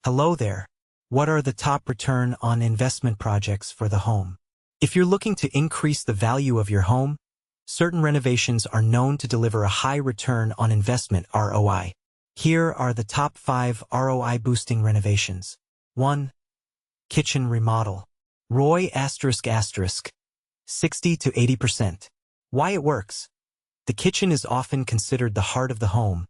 Hello there. What are the top return on investment projects for the home? If you're looking to increase the value of your home, certain renovations are known to deliver a high return on investment ROI. Here are the top 5 ROI-boosting renovations. 1. Kitchen remodel. ROI***, 60 to 80%. Why it works? The kitchen is often considered the heart of the home,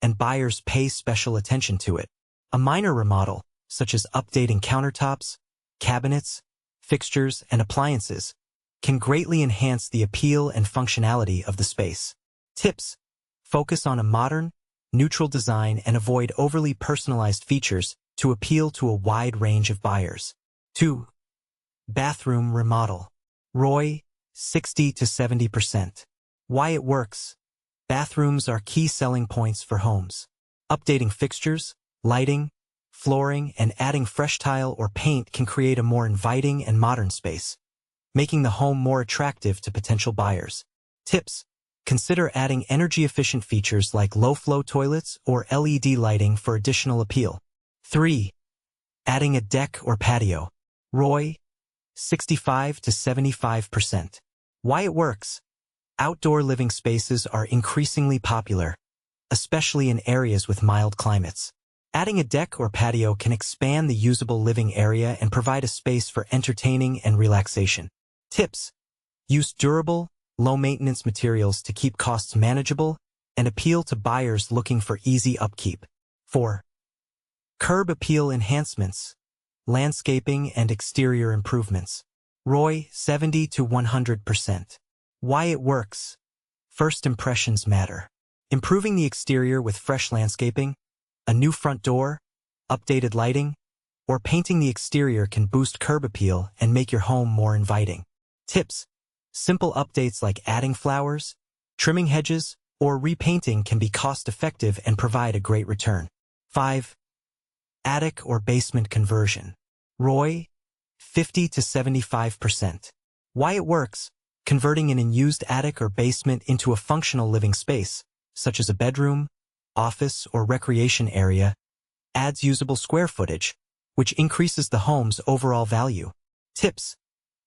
and buyers pay special attention to it. A minor remodel, such as updating countertops, cabinets, fixtures, and appliances, can greatly enhance the appeal and functionality of the space. Tips: focus on a modern, neutral design and avoid overly personalized features to appeal to a wide range of buyers. 2. Bathroom remodel. ROI, 60 to 70%. Why it works? Bathrooms are key selling points for homes. Updating fixtures, lighting, flooring, and adding fresh tile or paint can create a more inviting and modern space, making the home more attractive to potential buyers. Tips: consider adding energy-efficient features like low-flow toilets or LED lighting for additional appeal. 3. Adding a deck or patio. ROI, 65 to 75%. Why it works? Outdoor living spaces are increasingly popular, especially in areas with mild climates. Adding a deck or patio can expand the usable living area and provide a space for entertaining and relaxation. Tips: use durable, low-maintenance materials to keep costs manageable and appeal to buyers looking for easy upkeep. 4. Curb appeal enhancements, landscaping and exterior improvements. ROI, 70 to 100%. Why it works? First impressions matter. Improving the exterior with fresh landscaping, a new front door, updated lighting, or painting the exterior can boost curb appeal and make your home more inviting. Tips: simple updates like adding flowers, trimming hedges, or repainting can be cost-effective and provide a great return. 5. Attic or basement conversion. ROI, 50 to 75%. Why it works? Converting an unused attic or basement into a functional living space, such as a bedroom, office, or recreation area, adds usable square footage, which increases the home's overall value. Tips: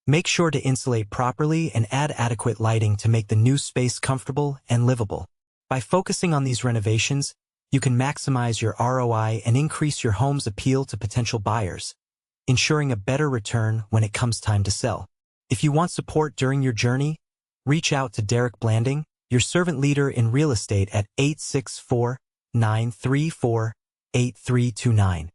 make sure to insulate properly and add adequate lighting to make the new space comfortable and livable. By focusing on these renovations, you can maximize your ROI and increase your home's appeal to potential buyers, ensuring a better return when it comes time to sell. If you want support during your journey, reach out to Derek Blanding, your servant leader in real estate at 864-934-8329.